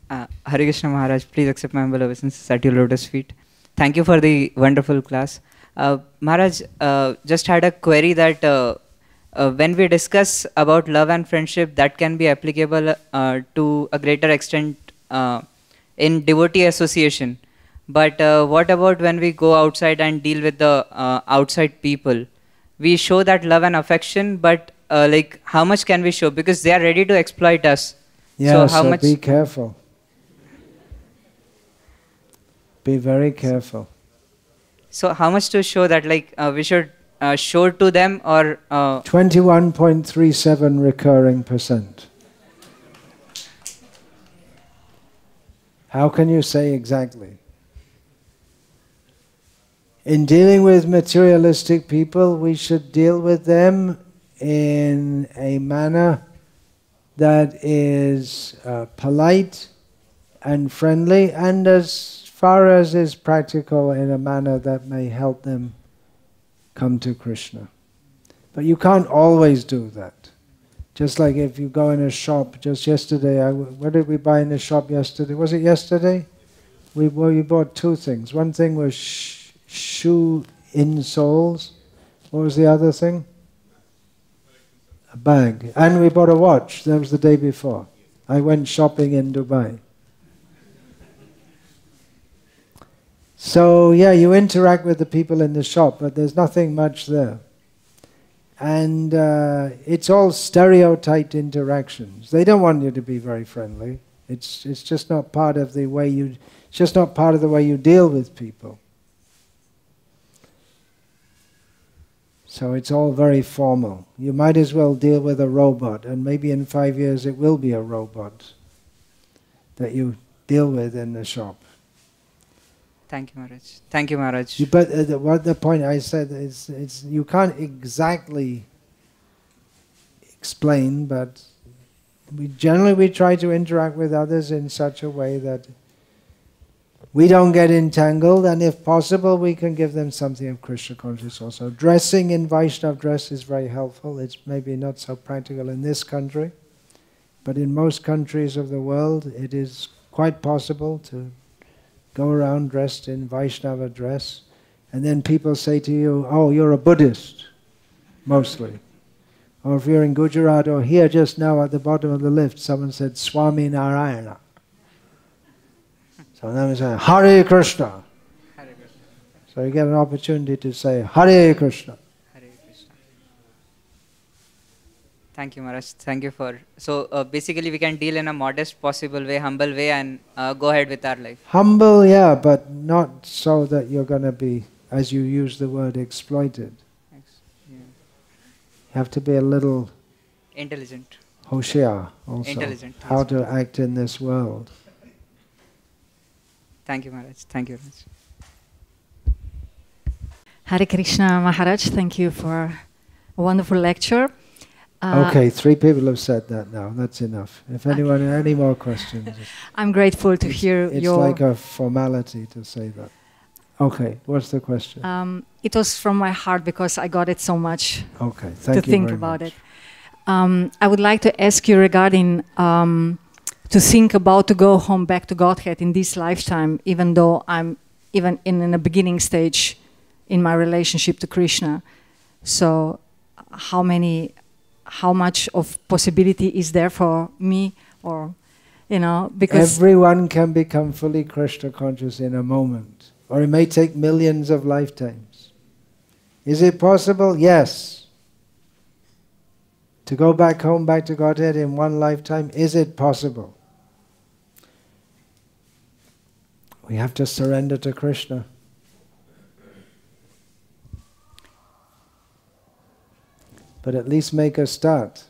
now. Hare Krishna Maharaj, please accept my humble obeisances at your lotus feet. Thank you for the wonderful class. Maharaj, just had a query that when we discuss about love and friendship, that can be applicable to a greater extent in devotee association. But what about when we go outside and deal with the outside people? We show that love and affection, but like how much can we show? Because they are ready to exploit us. Yeah, so how much? Be careful. Be very careful. So how much to show that like we should show to them or... 21.37 recurring percent. How can you say exactly? In dealing with materialistic people, we should deal with them in a manner that is polite and friendly, and as far as is practical, in a manner that may help them come to Krishna. But you can't always do that. Just like if you go in a shop, just yesterday, what did we buy in the shop yesterday? Was it yesterday? We bought two things. One thing was shoe insoles. What was the other thing? A bag. And we bought a watch. That was the day before. I went shopping in Dubai. So yeah, you interact with the people in the shop, but there's nothing much there. And it's all stereotyped interactions. They don't want you to be very friendly. It's just not part of the way you. It's just not part of the way you deal with people. So it's all very formal. You might as well deal with a robot, and maybe in 5 years it will be a robot that you deal with in the shop. Thank you, Maharaj. Thank you, Maharaj. But what the point I said is you can't exactly explain, but we try to interact with others in such a way that we don't get entangled, and if possible we can give them something of Krishna consciousness also. Dressing in Vaishnava dress is very helpful. It's maybe not so practical in this country, but in most countries of the world it is quite possible to go around dressed in Vaishnava dress, and then people say to you, oh, you're a Buddhist, mostly. Or if you're in Gujarat or here just now at the bottom of the lift, someone said, Swami Narayana. So then we say, Hare Krishna. Hare Krishna. So you get an opportunity to say, Hare Krishna. Hare Krishna. Thank you, Maharaj. Thank you for... So basically we can deal in a modest possible way, humble way, and go ahead with our life. Humble, yeah, but not so that you're going to be, as you use the word, exploited. Yeah. You have to be a little... Intelligent. Hoshiar also. Intelligent. How to act in this world. Thank you, Maharaj. Thank you, Maharaj. Hare Krishna Maharaj, thank you for a wonderful lecture. Okay, 3 people have said that now. That's enough. If anyone had any more questions. I'm grateful to hear it's your... It's like a formality to say that. Okay, what's the question? It was from my heart because I got it so much okay, thank to you think very about much. it. I would like to ask you regarding to think about to go home back to Godhead in this lifetime, even though I'm even in a beginning stage in my relationship to Krishna. So how much of possibility is there for me, or, you know, because... Everyone can become fully Krishna conscious in a moment, or it may take millions of lifetimes. Is it possible? Yes. To go back home, back to Godhead in one lifetime, is it possible? We have to surrender to Krishna. But at least make a start.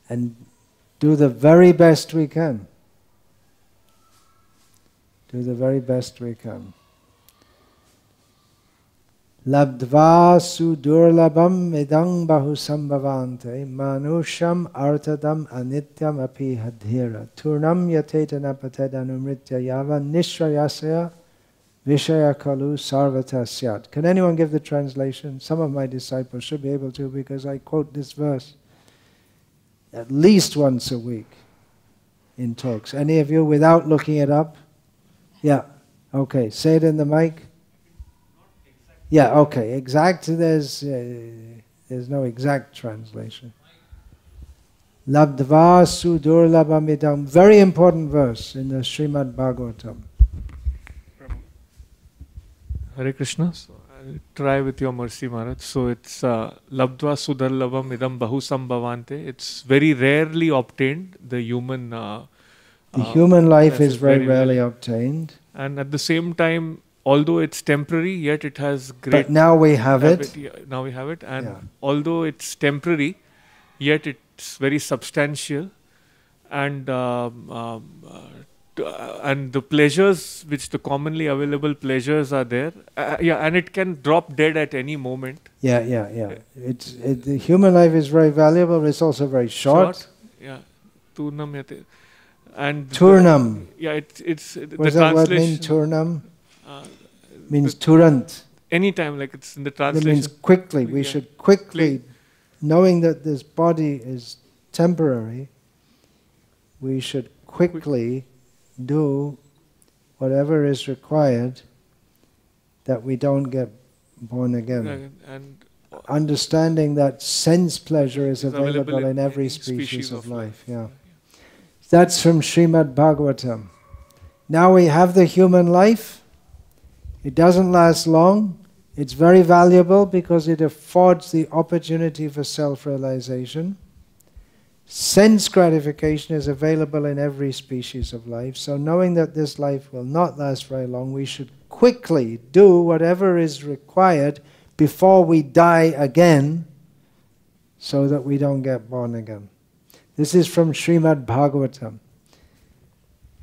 And do the very best we can. Do the very best we can. Labdva sudurlabam idang bahusambhavante manusham artadam anityam apihadhira turnam yatetana patedanumritya yava nishrayasya Vishaya kalu sarvata syat. Can anyone give the translation? Some of my disciples should be able to, because I quote this verse at least once a week in talks. Any of you without looking it up? Yeah. Okay. Say it in the mic. Yeah. Okay. Exact. There's no exact translation. Labdva sudurlabhamidam. Very important verse in the Srimad Bhagavatam. Hare Krishna. So I'll try with your mercy, Maharaj. So it's Labdva Sudarlabam Idam Bahu Sambhavante. It's very rarely obtained. The human life is very rarely obtained. And at the same time, although it's temporary, yet it has great. But now we have it. Now we have it, and although it's temporary, yet it's very substantial, and the pleasures, which the commonly available pleasures are there, and it can drop dead at any moment. The human life is very valuable, but it's also very short. Turnam yate. And Turnam. It's what the does that word mean? Turnam means turant. Anytime, like it's in the translation. It means quickly. We should quickly, knowing that this body is temporary, we should quickly do whatever is required that we don't get born again. And understanding that sense pleasure is available in every species of life. That's from Srimad Bhagavatam. Now we have the human life. It doesn't last long. It's very valuable because it affords the opportunity for self-realization. Sense gratification is available in every species of life. So knowing that this life will not last very long, we should quickly do whatever is required before we die again, so that we don't get born again. This is from Srimad Bhagavatam.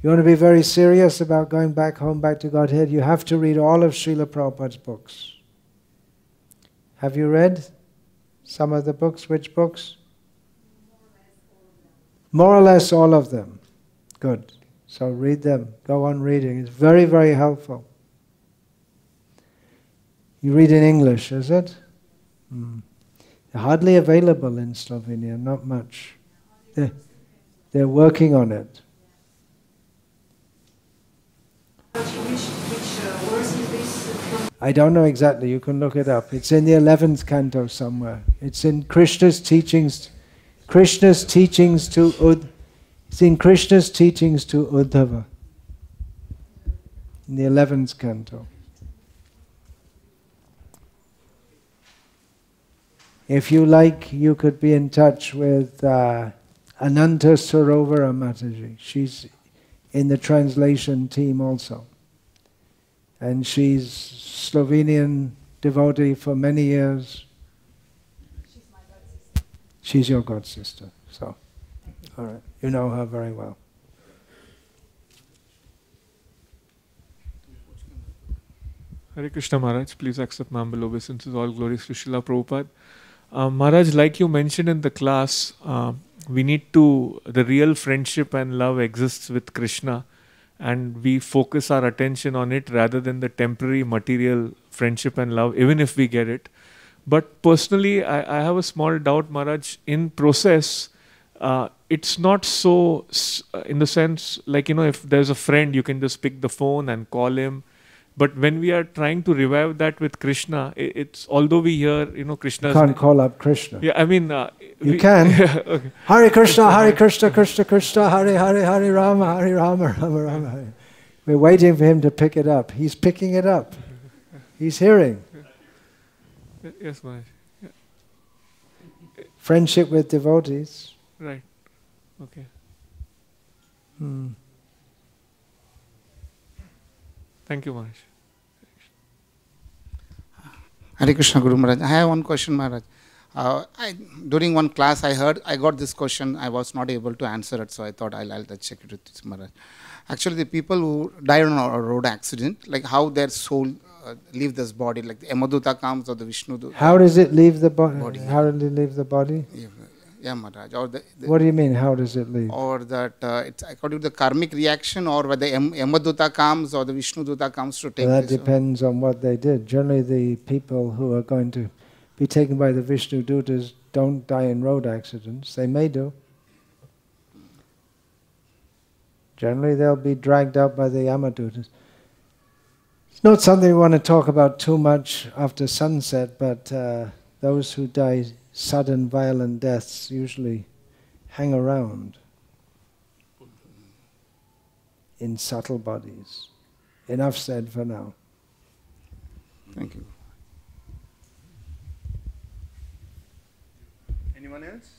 You want to be very serious about going back home, back to Godhead, you have to read all of Srila Prabhupada's books. Have you read some of the books? Which books? More or less all of them. Good. So read them. Go on reading. It's very, very helpful. You read in English, is it? They're hardly available in Slovenia, not much. They're working on it. I don't know exactly, you can look it up. It's in the 11th canto somewhere. It's in Krishna's teachings. Krishna's teachings to it's in Krishna's teachings to Uddhava. In the 11th canto. If you like, you could be in touch with Ananta Sarovara Mataji. She's in the translation team also. And she's Slovenian devotee for many years. She's my god sister. She's your god sister, so all right, you know her very well. Hare Krishna Maharaj, please accept my humble obeisances, all glories to Srila Prabhupada. Maharaj, like you mentioned in the class, the real friendship and love exists with Krishna, and we focus our attention on it rather than the temporary material friendship and love, even if we get it. But personally, I have a small doubt, Maharaj. In process, it's not so, in the sense, like, if there's a friend, you can just pick the phone and call him. But when we are trying to revive that with Krishna, it's although we hear, Krishna's... You can't call up Krishna. Yeah, I mean... you can. Okay. Hare Krishna, Hare Krishna, Krishna Krishna, Hare Hare, Hare Rama, Hare Rama, Rama Rama. Hare. We're waiting for him to pick it up. He's picking it up. He's hearing. Yes, Maharaj. Yeah. Friendship with devotees. Right. Okay. Thank you, Maharaj. Hare Krishna Guru Maharaj. I have one question, Maharaj. During one class I got this question. I was not able to answer it, so I thought I'll check it with this Maharaj. Actually, the people who died on a road accident, like how their soul leave this body, like the Yamaduta comes or the Vishnu. How does it leave the body? How did it leave the body? Yeah, Maharaj. Or what do you mean, how does it leave? Or that it's according to the karmic reaction, or whether Yamaduta comes or the Vishnu Duta comes to take Well, that this. depends on what they did. Generally, the people who are going to be taken by the Vishnu Dutas don't die in road accidents. They may do. Generally, they'll be dragged out by the Yamadutas. It's not something we want to talk about too much after sunset, but those who die sudden, violent deaths usually hang around in subtle bodies. Enough said for now. Thank you. Anyone else?